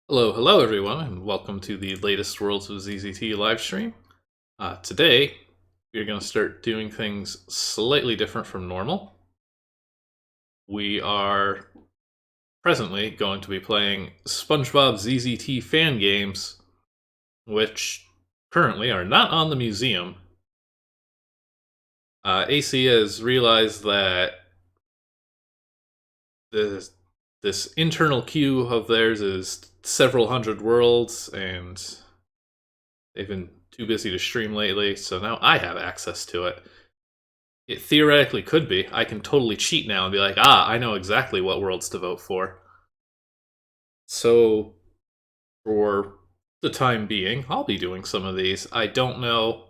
Hello everyone, and welcome to the latest Worlds of ZZT livestream. Today, we're going to start doing things slightly different from normal. We are presently going to be playing SpongeBob ZZT fan games, which currently are not on the museum. AC has realized that this internal queue of theirs is several hundred worlds, and they've been too busy to stream lately, so now I have access to it. It theoretically could be. I can totally cheat now and be like, I know exactly what worlds to vote for. So, for the time being, I'll be doing some of these. I don't know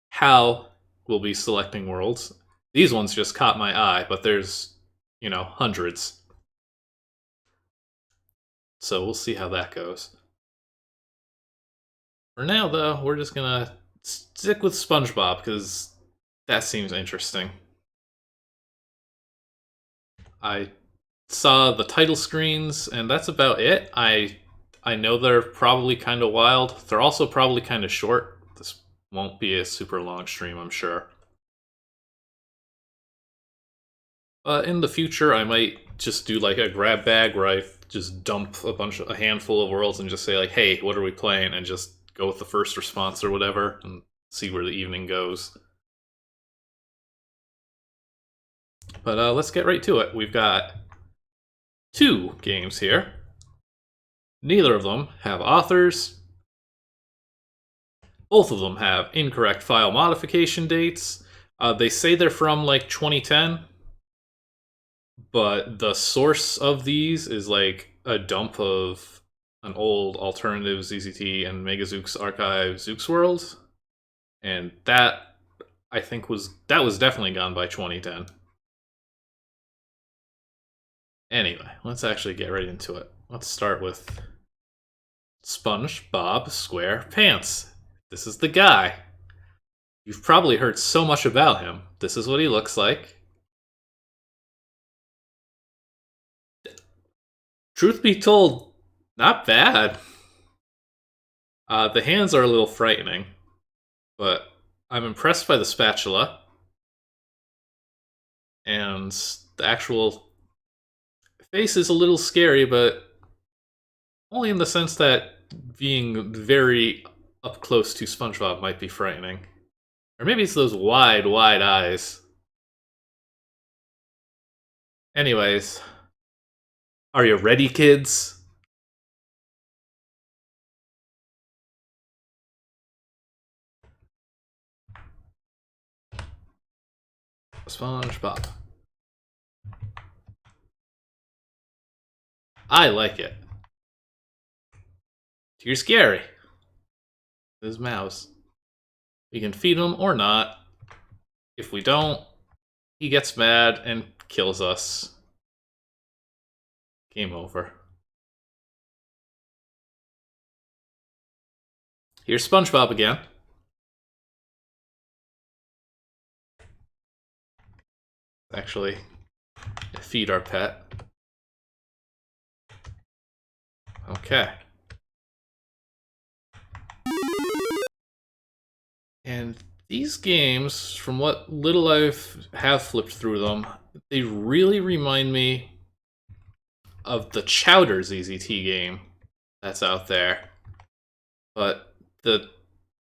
how we'll be selecting worlds. These ones just caught my eye, but there's, hundreds. So we'll see how that goes. For now, though, we're just gonna stick with SpongeBob, because that seems interesting. I saw the title screens, and that's about it. I know they're probably kind of wild. They're also probably kind of short. This won't be a super long stream, I'm sure. But in the future, I might just do like a grab bag where I just dump a handful of worlds and just say like, hey, what are we playing? And just go with the first response or whatever and see where the evening goes. But let's get right to it. We've got two games here. Neither of them have authors. Both of them have incorrect file modification dates. They say they're from like 2010, but the source of these is like a dump of an old alternative ZZT and Megazooks archive Zooks World, and that I think was definitely gone by 2010. Anyway, let's actually get right into it. Let's start with SpongeBob SquarePants. This is the guy. You've probably heard so much about him. This is what he looks like. Truth be told, not bad. The hands are a little frightening, but I'm impressed by the spatula. And the actual face is a little scary, but only in the sense that being very up close to SpongeBob might be frightening. Or maybe it's those wide eyes. Anyways, are you ready, kids? SpongeBob. I like it. You're scary. His mouse. We can feed him or not. If we don't, he gets mad and kills us. Game over. Here's SpongeBob again. Actually, feed our pet. Okay. And these games, from what little I have flipped through them, they really remind me of the Chowder ZZT game that's out there. But the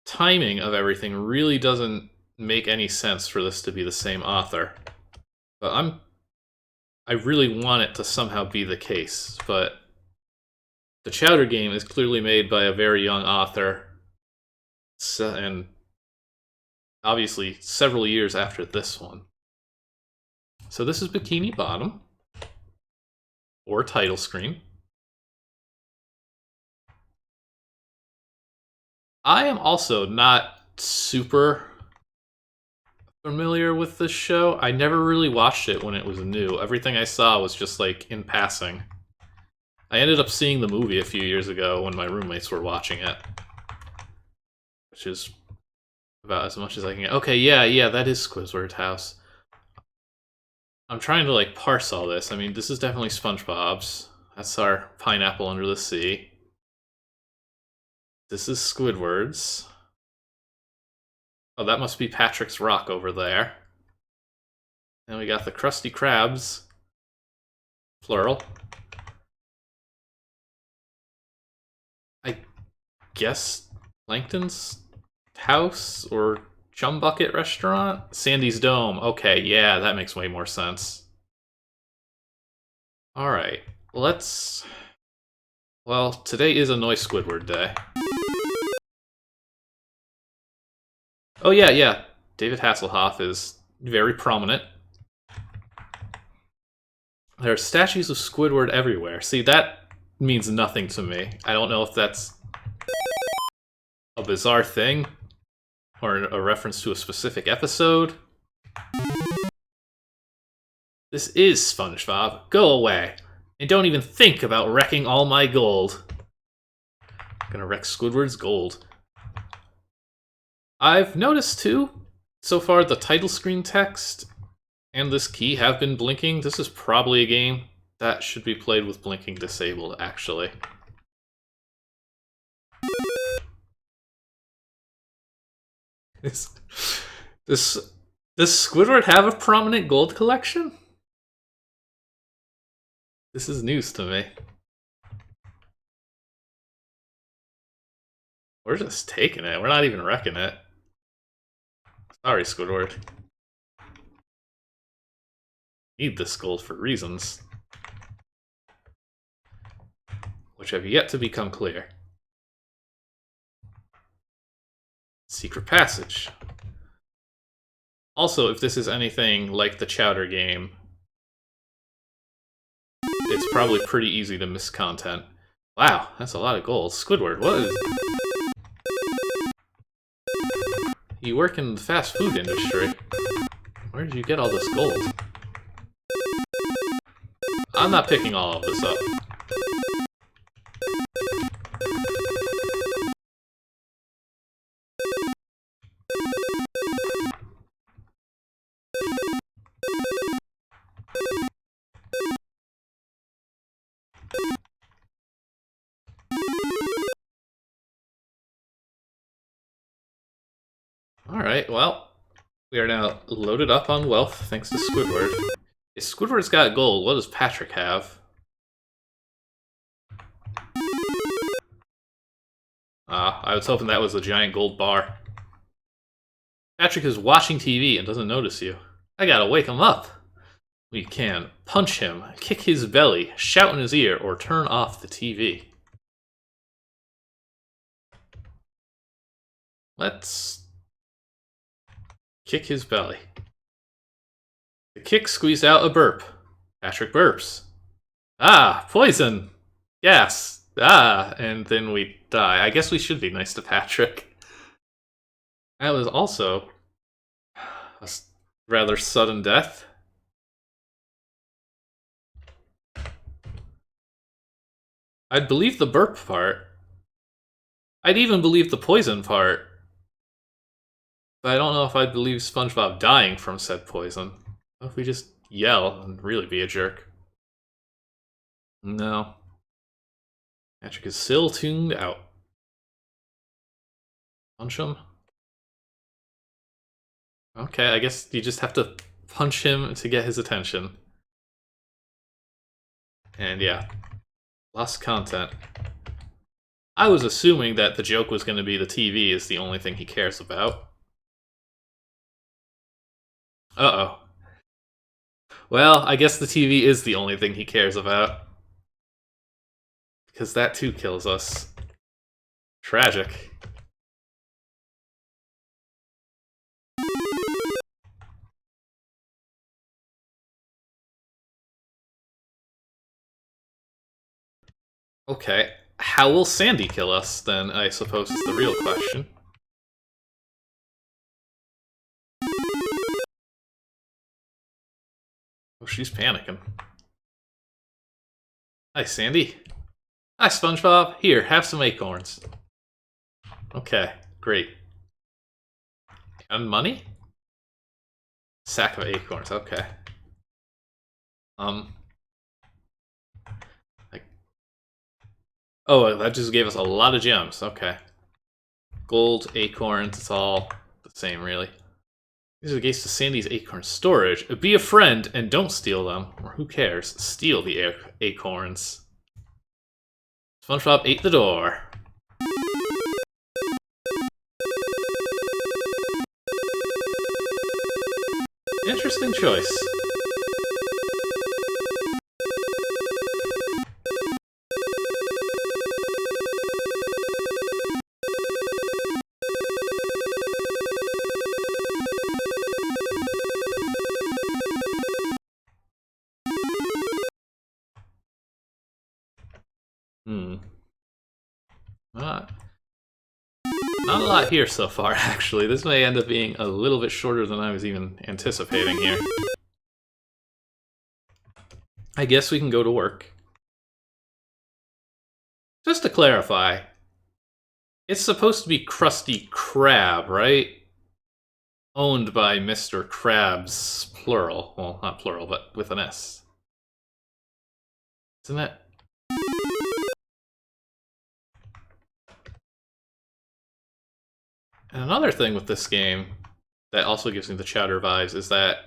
timing of everything really doesn't make any sense for this to be the same author. But I really want it to somehow be the case, but the Chowder game is clearly made by a very young author, and obviously several years after this one. So this is Bikini Bottom, or title screen. I am also not super familiar with this show. I never really watched it when it was new. Everything I saw was just like in passing. I ended up seeing the movie a few years ago when my roommates were watching it, which is about as much as I can get. Okay, yeah, that is Squidward's house. I'm trying to like parse all this. I mean, this is definitely SpongeBob's. That's our pineapple under the sea. This is Squidward's. Oh, that must be Patrick's rock over there. And we got the Krusty Krabs. Plural. I guess Plankton's house or Chum Bucket restaurant? Sandy's Dome. Okay, yeah, that makes way more sense. Alright, let's... Well, today is Annoy Squidward Day. Oh yeah. David Hasselhoff is very prominent. There are statues of Squidward everywhere. See, that means nothing to me. I don't know if that's a bizarre thing or a reference to a specific episode. This is SpongeBob. Go away. And don't even think about wrecking all my gold. I'm gonna wreck Squidward's gold. I've noticed too, so far the title screen text and this key have been blinking. This is probably a game that should be played with blinking disabled, actually. Does Squidward have a prominent gold collection? This is news to me. We're just taking it. We're not even wrecking it. Sorry, Squidward. Need this gold for reasons which have yet to become clear. Secret passage. Also, if this is anything like the Chowder game, it's probably pretty easy to miss content. Wow, that's a lot of gold. Squidward, what is... You work in the fast food industry. Where did you get all this gold? I'm not picking all of this up. Alright, well, we are now loaded up on wealth thanks to Squidward. If Squidward's got gold, what does Patrick have? I was hoping that was a giant gold bar. Patrick is watching TV and doesn't notice you. I gotta wake him up. We can punch him, kick his belly, shout in his ear, or turn off the TV. Let's kick his belly. The kick squeezed out a burp. Patrick burps. Ah, poison! Gas! Ah, and then we die. I guess we should be nice to Patrick. That was also a rather sudden death. I'd believe the burp part. I'd even believe the poison part. But I don't know if I'd believe SpongeBob dying from said poison. What if we just yell and really be a jerk? No. Patrick is still tuned out. Punch him? Okay, I guess you just have to punch him to get his attention. And yeah, lost content. I was assuming that the joke was going to be the TV is the only thing he cares about. Uh-oh. Well, I guess the TV is the only thing he cares about. Because that too kills us. Tragic. Okay, how will Sandy kill us, then, I suppose is the real question. Oh, she's panicking. Hi, Sandy. Hi, SpongeBob. Here, have some acorns. Okay, great. And money? Sack of acorns, okay. Oh, that just gave us a lot of gems, okay. Gold, acorns, it's all the same, really. These are the gates to Sandy's acorn storage. Be a friend and don't steal them. Or who cares? Steal the acorns. SpongeBob ate the door. Interesting choice. Not a lot here so far, actually. This may end up being a little bit shorter than I was even anticipating here. I guess we can go to work. Just to clarify, it's supposed to be Krusty Krab, right? Owned by Mr. Krabs, plural. Well, not plural, but with an S. Isn't it? And another thing with this game that also gives me the Chowder vibes is that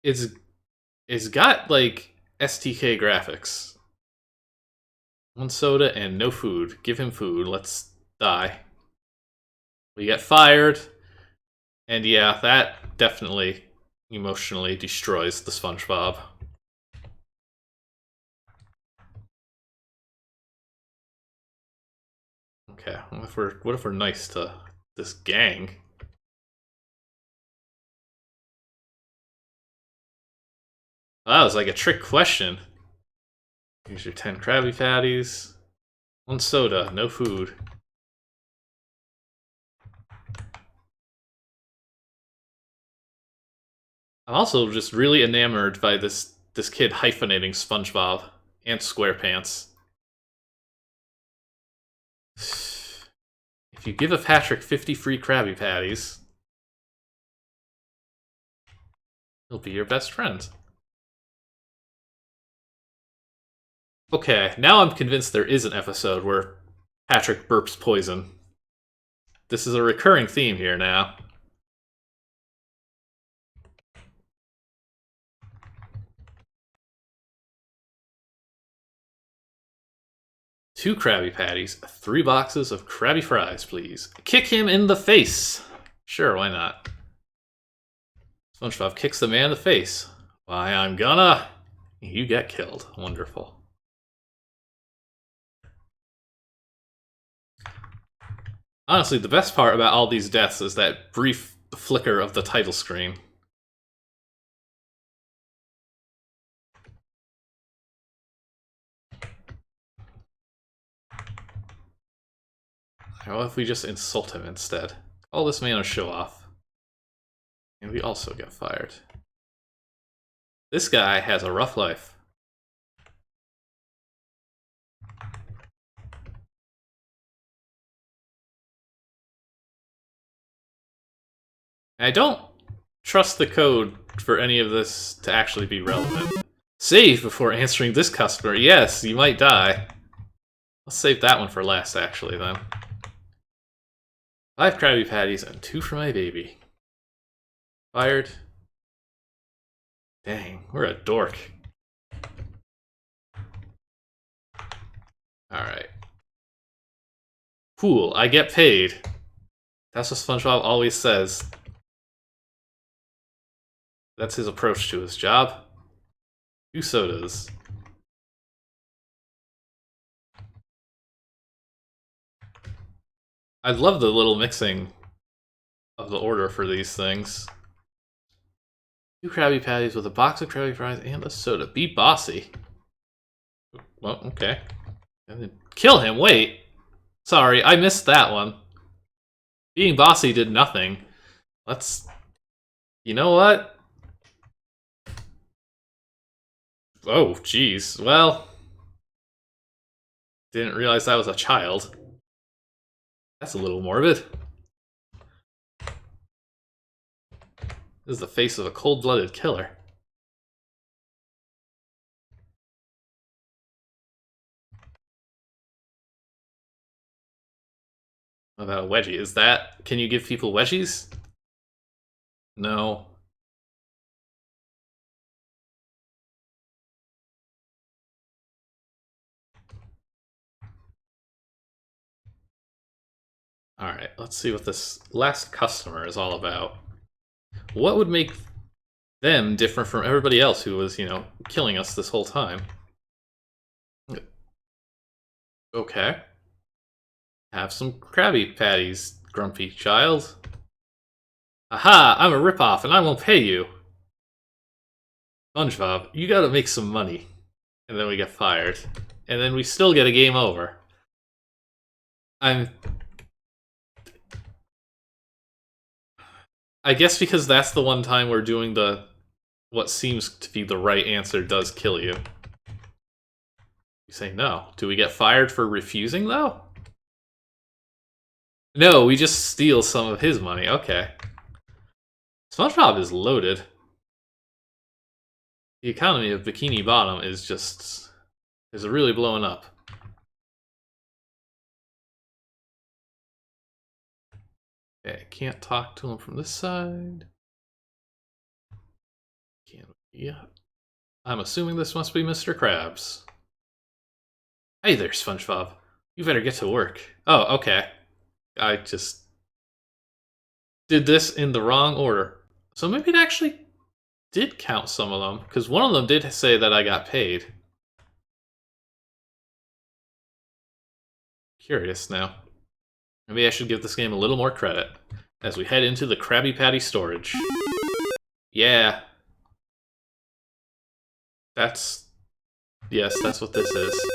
it's got, like, STK graphics. One soda and no food. Give him food. Let's die. We get fired. And yeah, that definitely emotionally destroys the SpongeBob. Okay, what if we're nice to this gang? That was like a trick question. Here's your 10 Krabby-Patties. One soda, no food. I'm also just really enamored by this kid hyphenating SpongeBob and SquarePants. If you give a Patrick 50 free Krabby Patties, he'll be your best friend. Okay, now I'm convinced there is an episode where Patrick burps poison. This is a recurring theme here now. Two Krabby Patties, 3 boxes of Krabby Fries, please. Kick him in the face! Sure, why not? SpongeBob kicks the man in the face. Why, I'm gonna... You get killed. Wonderful. Honestly, the best part about all these deaths is that brief flicker of the title screen. What if we just insult him instead? Call this man a show-off. And we also get fired. This guy has a rough life. I don't trust the code for any of this to actually be relevant. Save before answering this customer. Yes, you might die. Let's save that one for last, actually, then. 5 Krabby Patties and 2 for my baby. Fired. Dang, we're a dork. Alright. Cool, I get paid. That's what SpongeBob always says. That's his approach to his job. 2 sodas. I love the little mixing of the order for these things. 2 Krabby Patties with a box of Krabby Fries and a soda. Be bossy. Well, okay. Kill him, wait! Sorry, I missed that one. Being bossy did nothing. Let's... You know what? Oh, jeez. Well... Didn't realize that was a child. That's a little morbid. This is the face of a cold-blooded killer. What about a wedgie? Is that... Can you give people wedgies? No. Alright, let's see what this last customer is all about. What would make them different from everybody else who was, killing us this whole time? Okay. Have some Krabby-Patties, grumpy child. Aha! I'm a ripoff and I won't pay you! SpongeBob, you gotta make some money. And then we get fired. And then we still get a game over. I guess because that's the one time we're doing what seems to be the right answer does kill you. You say no. Do we get fired for refusing, though? No, we just steal some of his money. Okay. SpongeBob is loaded. The economy of Bikini Bottom is really blowing up. Okay, can't talk to him from this side. Can't. Yeah. I'm assuming this must be Mr. Krabs. Hey there, SpongeBob. You better get to work. Oh, okay. I just did this in the wrong order. So maybe it actually did count some of them, because one of them did say that I got paid. Curious now. Maybe I should give this game a little more credit as we head into the Krabby Patty storage. Yeah. Yes, that's what this is.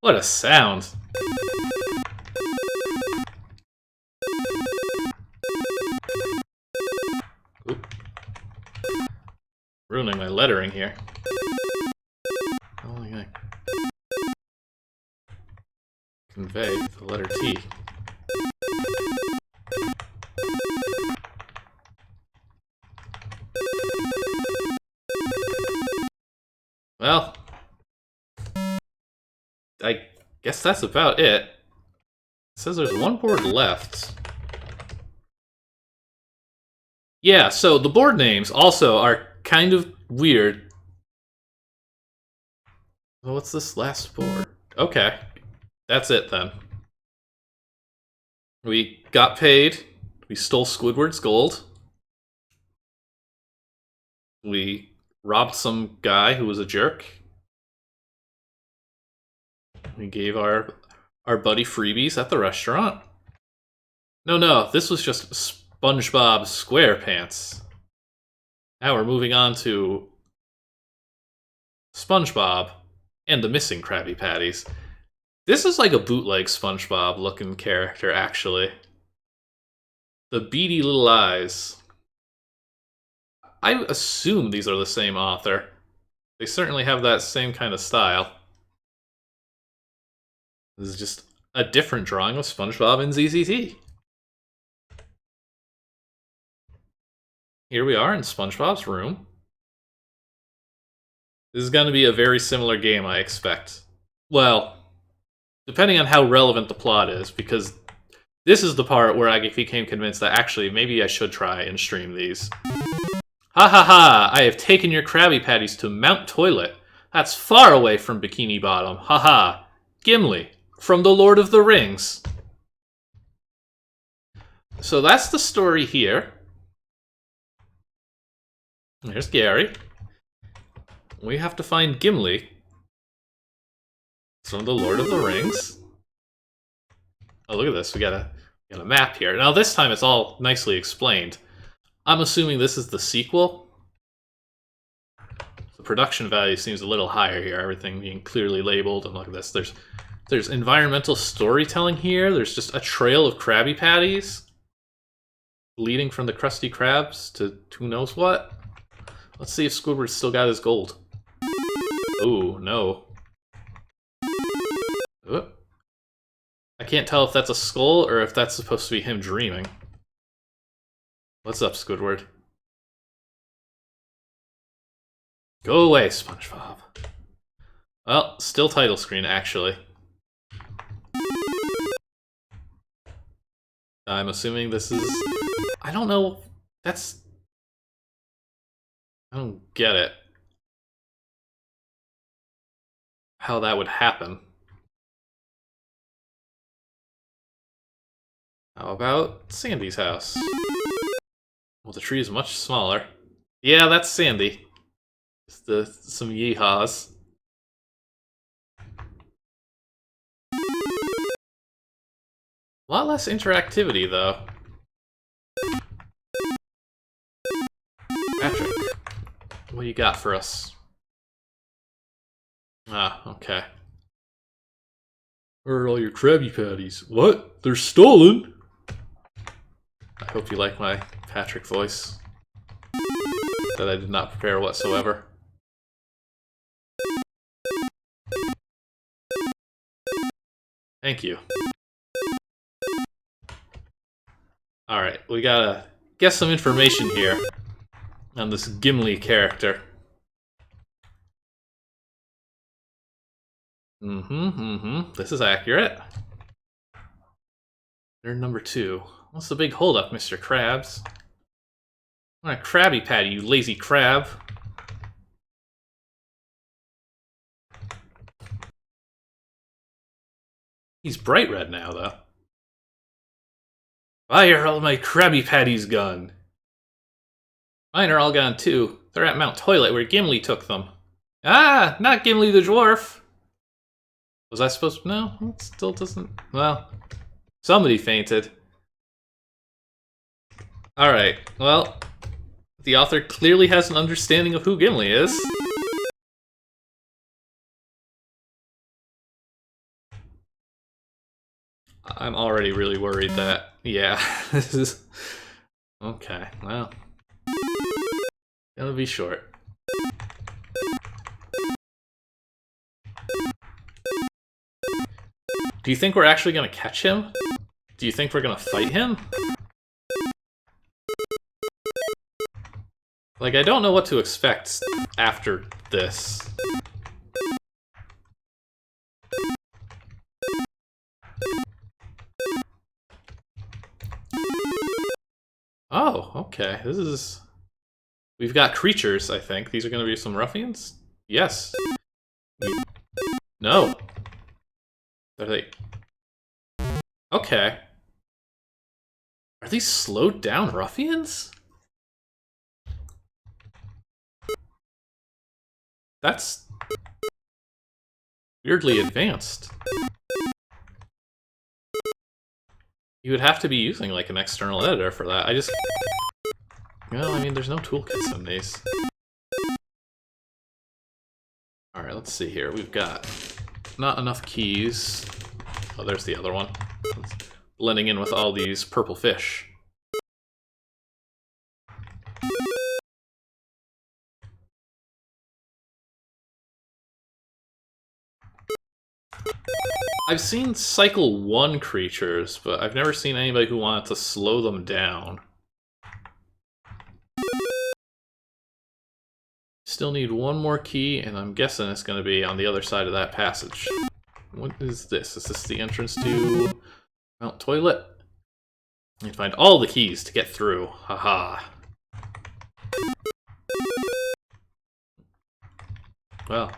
What a sound! Oop. Ruining my lettering here. Only I convey the letter T. Well, I guess that's about it. It says there's one board left. Yeah, so the board names also are kind of weird. Well, what's this last board? Okay, that's it then. We got paid. We stole Squidward's gold. We robbed some guy who was a jerk. We gave our buddy freebies at the restaurant. No, this was just SpongeBob SquarePants. Now we're moving on to SpongeBob and the missing Krabby-Patties. This is like a bootleg SpongeBob looking character, actually. The beady little eyes. I assume these are the same author. They certainly have that same kind of style. This is just a different drawing of SpongeBob and ZZT. Here we are in SpongeBob's room. This is going to be a very similar game, I expect. Well, depending on how relevant the plot is, because this is the part where I became convinced that actually maybe I should try and stream these. Ha ha ha! I have taken your Krabby Patties to Mount Toilet. That's far away from Bikini Bottom. Ha ha! Gimli, from the Lord of the Rings. So that's the story here. There's Gary. We have to find Gimli from the Lord of the Rings. Oh, look at this. We got Got a map here. Now this time it's all nicely explained. I'm assuming this is the sequel. The production value seems a little higher here, everything being clearly labeled, and look at this. There's environmental storytelling here. There's just a trail of Krabby-Patties leading from the Krusty Krabs to who knows what. Let's see if Squidward's still got his gold. Oh, no. Oop. I can't tell if that's a skull or if that's supposed to be him dreaming. What's up, Squidward? Go away, SpongeBob. Well, still title screen, actually. I'm assuming this is... I don't know. That's... I don't get it. How that would happen. How about Sandy's house? Well, the tree is much smaller. Yeah, that's Sandy. Just some yeehaws. A lot less interactivity, though. Patrick, what do you got for us? Ah, okay. Where are all your Krabby-Patties? What? They're stolen? I hope you like my Patrick voice. That I did not prepare whatsoever. Thank you. Alright, we gotta get some information here on this Gimli character. This is accurate. They're number 2. What's the big holdup, Mr. Krabs? I want a Krabby Patty, you lazy crab. He's bright red now, though. Fire all my Krabby Patties gone. Mine are all gone, too. They're at Mount Toilet, where Gimli took them. Ah, not Gimli the dwarf. Was I supposed to... No, it still doesn't... Well, somebody fainted. Alright, well, the author clearly has an understanding of who Gimli is. I'm already really worried that... Yeah, this is... Okay, well... Gonna be short. Do you think we're actually gonna catch him? Do you think we're gonna fight him? Like, I don't know what to expect after this. Oh, okay. This is... We've got creatures, I think. These are gonna be some ruffians? Yes. No. Are they... Okay. Are these slowed down ruffians? That's... weirdly advanced. You would have to be using, like, an external editor for that. I just... Well, I mean, there's no toolkits in these. Alright, let's see here. We've got not enough keys. Oh, there's the other one. It's blending in with all these purple fish. I've seen Cycle 1 creatures, but I've never seen anybody who wanted to slow them down. Still need one more key, and I'm guessing it's going to be on the other side of that passage. What is this? Is this the entrance to Mount Toilet? I need to find all the keys to get through. Haha. Well,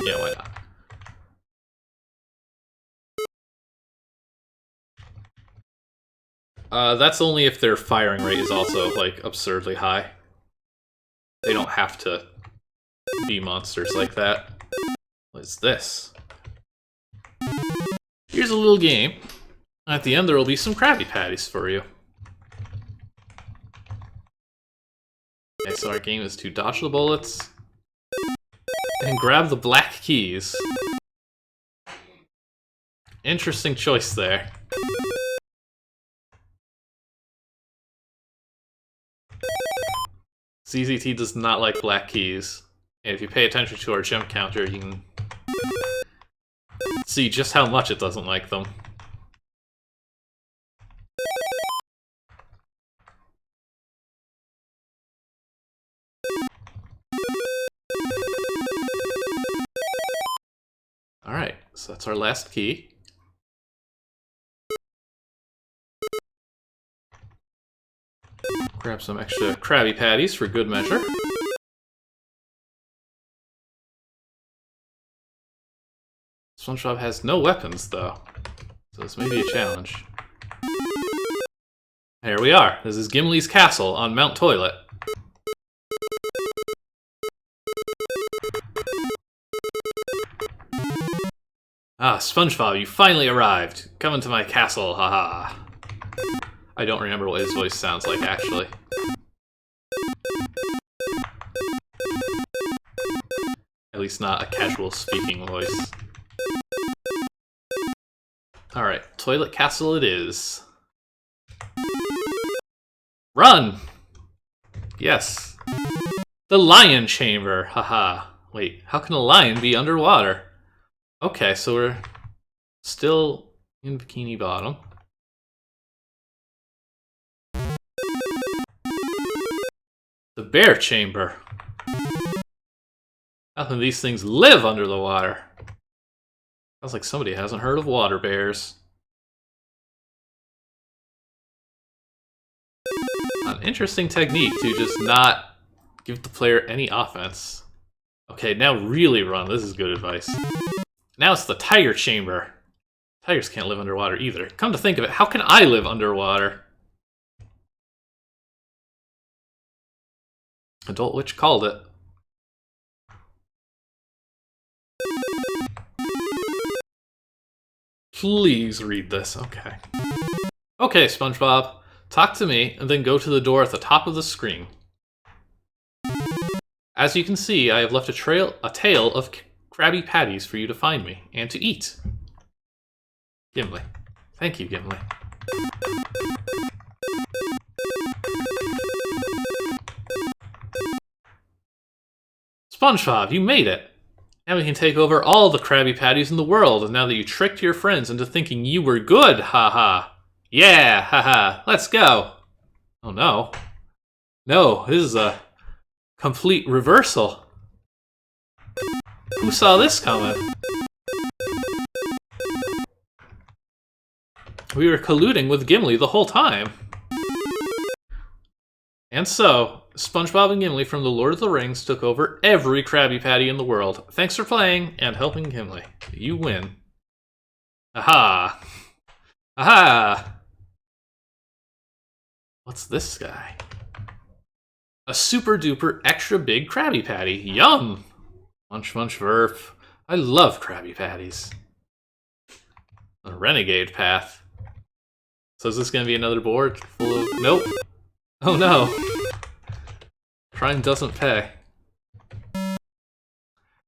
yeah, why not? That's only if their firing rate is also, like, absurdly high. They don't have to be monsters like that. What is this? Here's a little game. At the end, there will be some Krabby-Patties for you. Okay, so our game is to dodge the bullets and grab the black keys. Interesting choice there. ZZT does not like black keys. And if you pay attention to our jump counter, you can see just how much it doesn't like them. Alright, so that's our last key. Grab some extra Krabby-Patties for good measure. SpongeBob has no weapons, though, so this may be a challenge. Here we are. This is Gimli's castle on Mount Toilet. Ah, SpongeBob, you finally arrived. Come into my castle, haha. I don't remember what his voice sounds like, actually. At least not a casual speaking voice. Alright, Toilet Castle it is. Run! Yes. The Lion Chamber, haha. Wait, how can a lion be underwater? Okay, so we're still in Bikini Bottom. The Bear Chamber. How can these things live under the water? Sounds like somebody hasn't heard of water bears. An interesting technique to just not give the player any offense. Okay, now really run. This is good advice. Now it's the Tiger Chamber. Tigers can't live underwater either. Come to think of it, how can I live underwater? Adult Witch called it. Please read this. Okay. Okay, SpongeBob. Talk to me, and then go to the door at the top of the screen. As you can see, I have left a tail of Krabby-Patties for you to find me, and to eat. Gimli. Thank you, Gimli. SpongeBob, you made it! Now we can take over all the Krabby-Patties in the world, now that you tricked your friends into thinking you were good, haha! Yeah, haha, let's go! Oh no. No, this is a complete reversal. Who saw this coming? We were colluding with Gimli the whole time. And so, SpongeBob and Gimli from The Lord of the Rings took over every Krabby Patty in the world. Thanks for playing and helping Gimli. You win. Aha! Aha! What's this guy? A super duper extra big Krabby Patty. Yum! Munch munch verf. I love Krabby Patties. A renegade path. So is this gonna be another board full of... Nope. Oh no. Crime doesn't pay.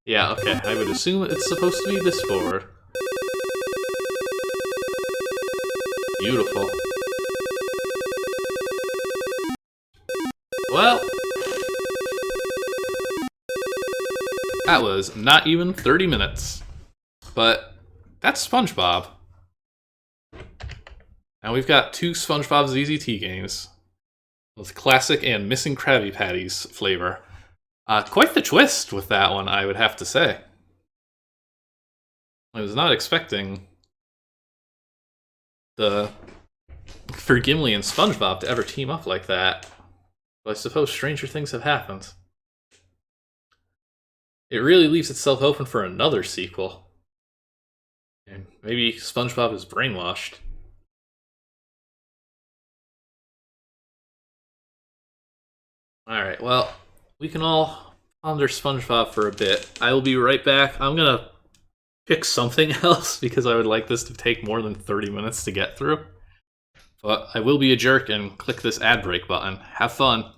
Yeah, okay. I would assume it's supposed to be this board. Beautiful. Well, that was not even 30 minutes. But that's SpongeBob. Now we've got two SpongeBob ZZT games with classic and missing Krabby Patties flavor. Quite the twist with that one, I would have to say. I was not expecting for Gimli and SpongeBob to ever team up like that. But I suppose stranger things have happened. It really leaves itself open for another sequel. And maybe SpongeBob is brainwashed. Alright, well, we can all ponder SpongeBob for a bit. I will be right back. I'm gonna pick something else because I would like this to take more than 30 minutes to get through. But I will be a jerk and click this ad break button. Have fun.